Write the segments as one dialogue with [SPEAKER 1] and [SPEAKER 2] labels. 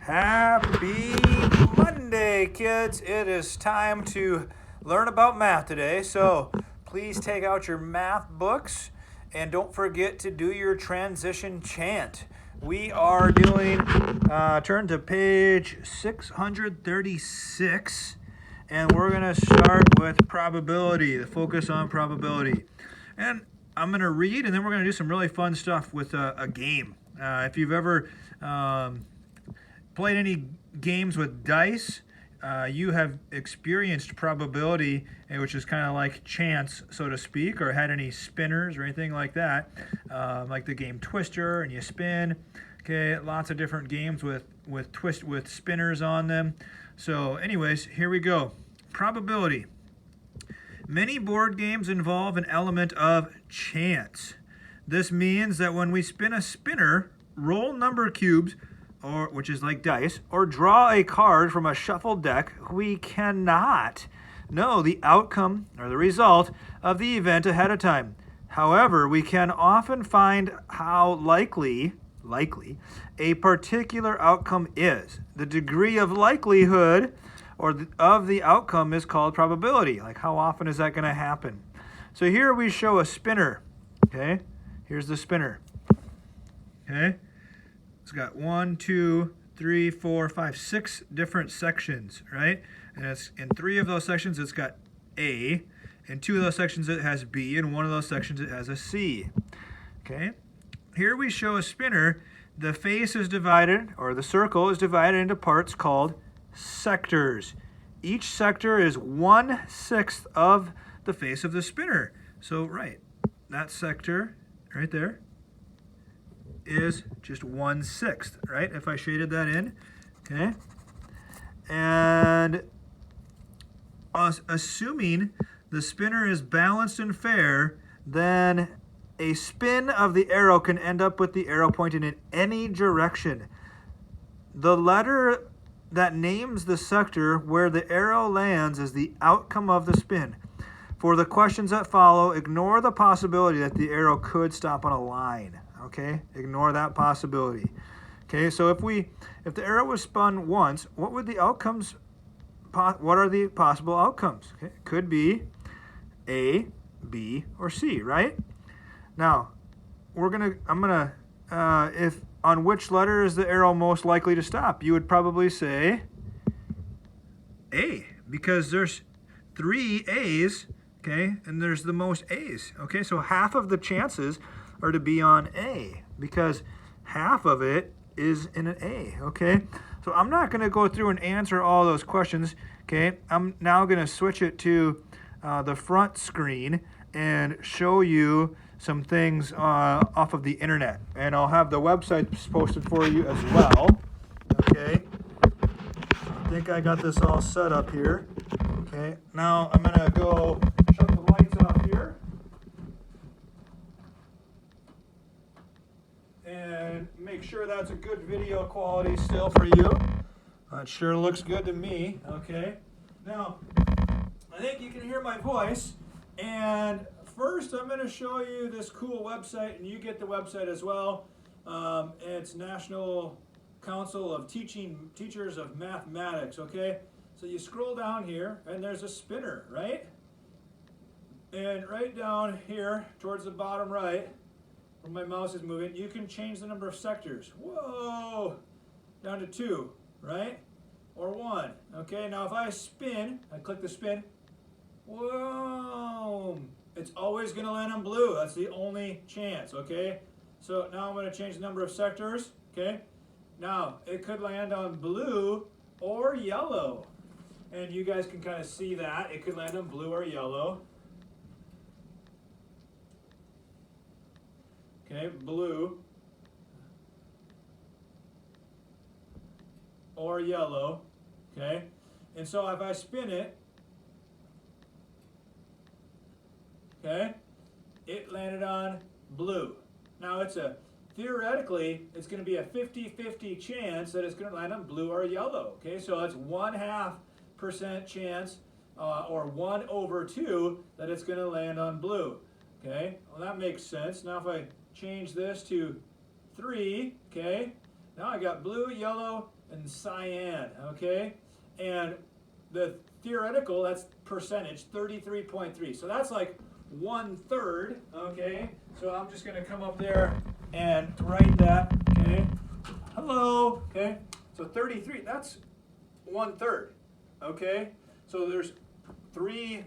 [SPEAKER 1] Happy Monday, kids. It is time to learn about math today. So please take out your math books and don't forget to do your transition chant. We are doing, turn to page 636, and we're going to start with probability, the focus on probability. And I'm going to read, and then we're going to do some really fun stuff with a game. If you've ever played any games with dice, you have experienced probability, which is kind of like chance, so to speak, or had any spinners or anything like that, like the game Twister, and you spin. Okay, lots of different games with spinners on them. So, anyways, here we go. Probability. Many board games involve an element of chance. This means that when we spin a spinner, roll number cubes, or which is like dice, or draw a card from a shuffled deck, we cannot know the outcome or the result of the event ahead of time. However, we can often find how likely a particular outcome is. The degree of likelihood of the outcome is called probability. Like, how often is that going to happen? So here we show a spinner. Okay, here's the spinner. Okay. It's got 1, 2, 3, 4, 5, 6 different sections, right? And it's in 3 of those sections it's got A, in 2 of those sections it has B, and 1 of those sections it has a C. Okay? Here we show a spinner. The face is divided, or the circle is divided into parts called sectors. Each sector is 1/6 of the face of the spinner. So, right, that sector right there is just 1/6, right? If I shaded that in, okay? And assuming the spinner is balanced and fair, then a spin of the arrow can end up with the arrow pointing in any direction. The letter that names the sector where the arrow lands is the outcome of the spin. For the questions that follow, ignore the possibility that the arrow could stop on a line. Okay, ignore that possibility. Okay, so if the arrow was spun once, what are the possible outcomes? Okay, it could be A, B, or C, right? Now, if on which letter is the arrow most likely to stop? You would probably say A, because there's 3 A's, okay, and there's the most A's. Okay, so half of the chances are to be on A, because half of it is in an A, okay? So I'm not going to go through and answer all those questions, okay? I'm now going to switch it to the front screen and show you some things off of the internet. And I'll have the website posted for you as well, okay? I think I got this all set up here, okay? Now I'm going to go shut the lights off here. And make sure that's a good video quality still for you. It sure looks good to me. Okay. Now, I think you can hear my voice. And first, I'm going to show you this cool website, and you get the website as well. It's National Council of Teachers of Mathematics. Okay. So you scroll down here, and there's a spinner, right? And right down here, towards the bottom right, where my mouse is moving, you can change the number of sectors. Whoa! Down to 2, right? Or 1. Okay, now if I spin, I click the spin, whoa! It's always going to land on blue. That's the only chance, okay? So now I'm going to change the number of sectors, okay? Now, it could land on blue or yellow. And you guys can kind of see that. It could land on blue or yellow. Okay, blue or yellow, okay? And so if I spin it, okay, it landed on blue. Now theoretically, it's going to be a 50-50 chance that it's going to land on blue or yellow, okay? So it's 0.5% chance, or 1/2, that it's going to land on blue, okay? Well, that makes sense. Now if I change this to 3, okay? Now I got blue, yellow, and cyan, okay? And the theoretical, that's percentage, 33.3. So that's like 1/3, okay? So I'm just gonna come up there and write that, okay? Hello, okay? So 33, that's 1/3, okay? So there's 3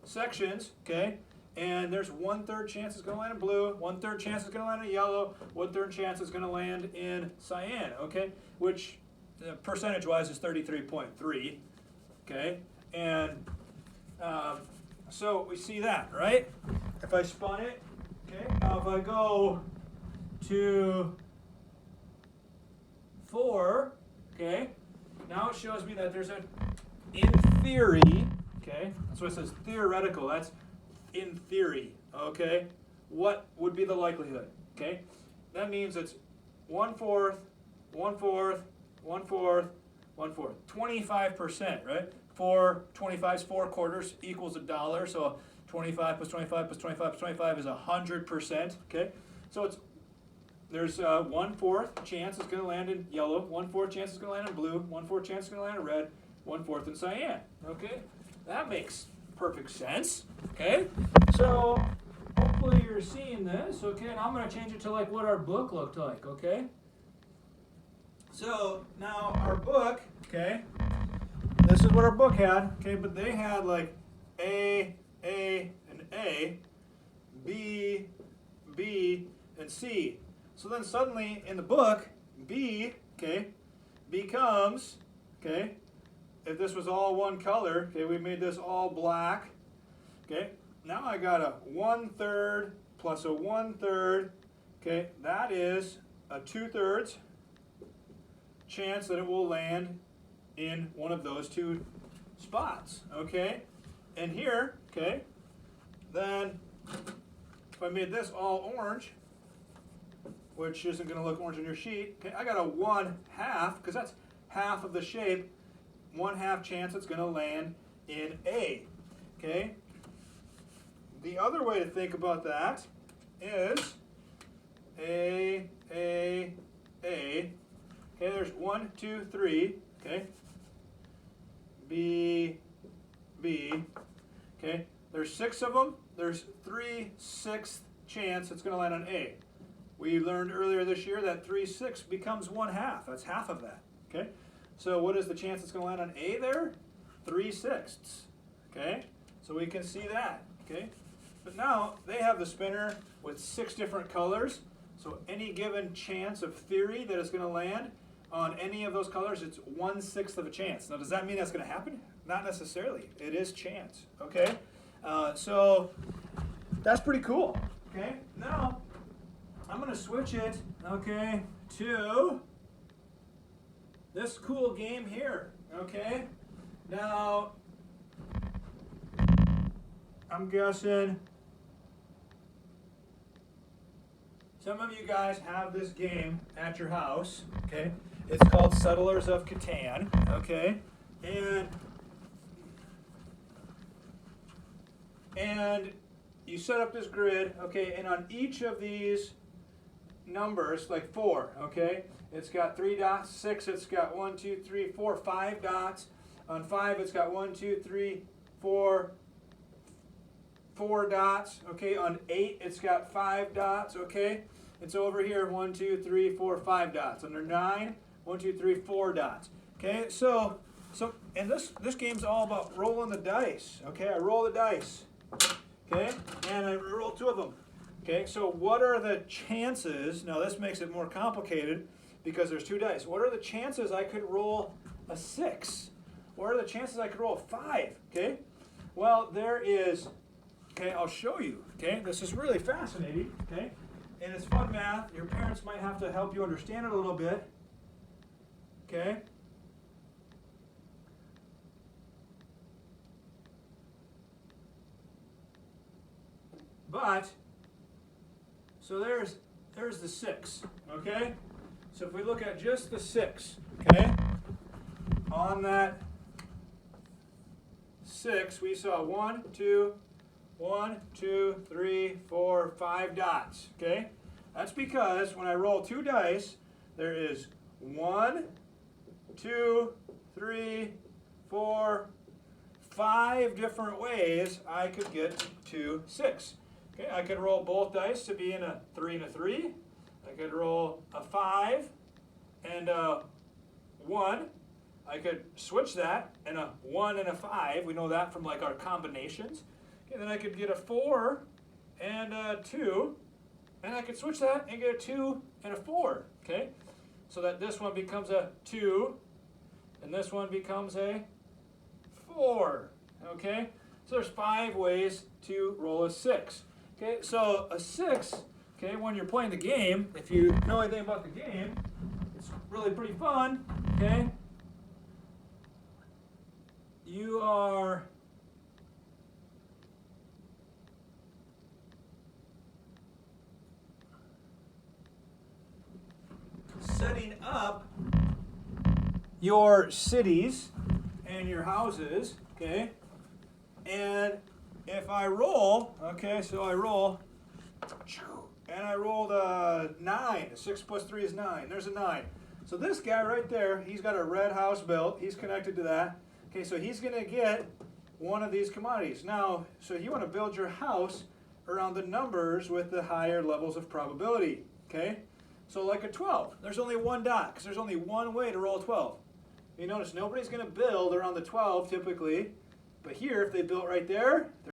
[SPEAKER 1] sections, okay? And there's 1/3 chance it's gonna land in blue, 1/3 chance it's gonna land in yellow, 1/3 chance it's gonna land in cyan, okay? Which percentage-wise is 33.3, okay? And so we see that, right? If I spun it, okay? Now if I go to 4, okay? Now it shows me that there's in theory, okay? That's what it says, theoretical. That's in theory, okay? What would be the likelihood, okay? That means it's 1/4, 1/4, 1/4, 1/4. 25%, right? 25 is 4 quarters equals $1. So 25 plus 25 plus 25 plus 25 is 100%, okay? So there's 1/4 chance it's going to land in yellow, 1/4 chance it's going to land in blue, 1/4 chance it's going to land in red, 1/4 in cyan, okay? That makes perfect sense, okay? So hopefully you're seeing this, okay? And I'm going to change it to like what our book looked like, okay? So now our book, okay, this is what our book had, okay, but they had like A, and A, B, and C. So then suddenly in the book, B, okay, becomes, okay, if this was all one color, okay, we made this all black, okay, now I got a 1/3 plus a 1/3, okay, that is a 2/3 chance that it will land in one of those 2 spots, okay? And here, okay, then if I made this all orange, which isn't going to look orange on your sheet, okay, I got a 1/2, because that's half of the shape, 1/2 chance it's going to land in A, okay? The other way to think about that is A, okay, there's 1, 2, 3, okay, B, okay, there's 6 of them, there's 3/6 chance it's going to land on A. We learned earlier this year that 3/6 becomes 1/2, that's half of that, okay? So what is the chance it's going to land on A there? 3/6, okay? So we can see that, okay? But now they have the spinner with 6 different colors, so any given chance of theory that it's going to land on any of those colors, it's 1/6 of a chance. Now, does that mean that's going to happen? Not necessarily. It is chance, okay? So that's pretty cool, okay? Now, I'm going to switch it, okay, to this cool game here, okay? Now, I'm guessing some of you guys have this game at your house, okay? It's called Settlers of Catan, okay? And you set up this grid, okay? And on each of these numbers, like 4, okay? It's got 3 dots. 6, it's got 1, 2, 3, 4, 5 dots. On 5, it's got 1, 2, 3, 4 dots, okay? On 8, it's got 5 dots, okay? It's over here, 1, 2, 3, 4, 5 dots. Under 9, 1, 2, 3, 4 dots. Okay, so and this game's all about rolling the dice. Okay, I roll the dice. Okay, and I roll 2 of them. Okay, so what are the chances? Now this makes it more complicated because there's 2 dice. What are the chances I could roll a 6? What are the chances I could roll a 5? Okay, well there is. Okay, I'll show you. Okay, this is really fascinating. Okay, and it's fun math. Your parents might have to help you understand it a little bit. Okay. But so there's the 6. Okay. So if we look at just the 6, okay, on that 6 we saw 1, 2, 3, 4, 5 dots. Okay, that's because when I roll 2 dice, there is 1, 2, 3, 4, 5 different ways I could get to 6. Okay, I could roll both dice to be in a 3 and a 3. I could roll a 5 and a 1. I could switch that and a 1 and a 5. We know that from like our combinations. Okay, then I could get a 4 and a 2. And I could switch that and get a 2 and a 4. Okay, so that this one becomes a 2 and this one becomes a 4. Okay, so there's 5 ways to roll a 6. Okay, so a 6, okay, when you're playing the game, if you know anything about the game, it's really pretty fun. Okay, you are setting up your cities and your houses, okay? And if I roll, okay, so I roll, and I rolled a 9. 6 plus 3 is 9. There's a 9. So this guy right there, he's got a red house built. He's connected to that. Okay, so he's going to get one of these commodities. Now, so you want to build your house around the numbers with the higher levels of probability, okay? So like a 12, there's only one dot, because there's only one way to roll a 12. You notice nobody's going to build around the 12 typically, but here, if they built right there,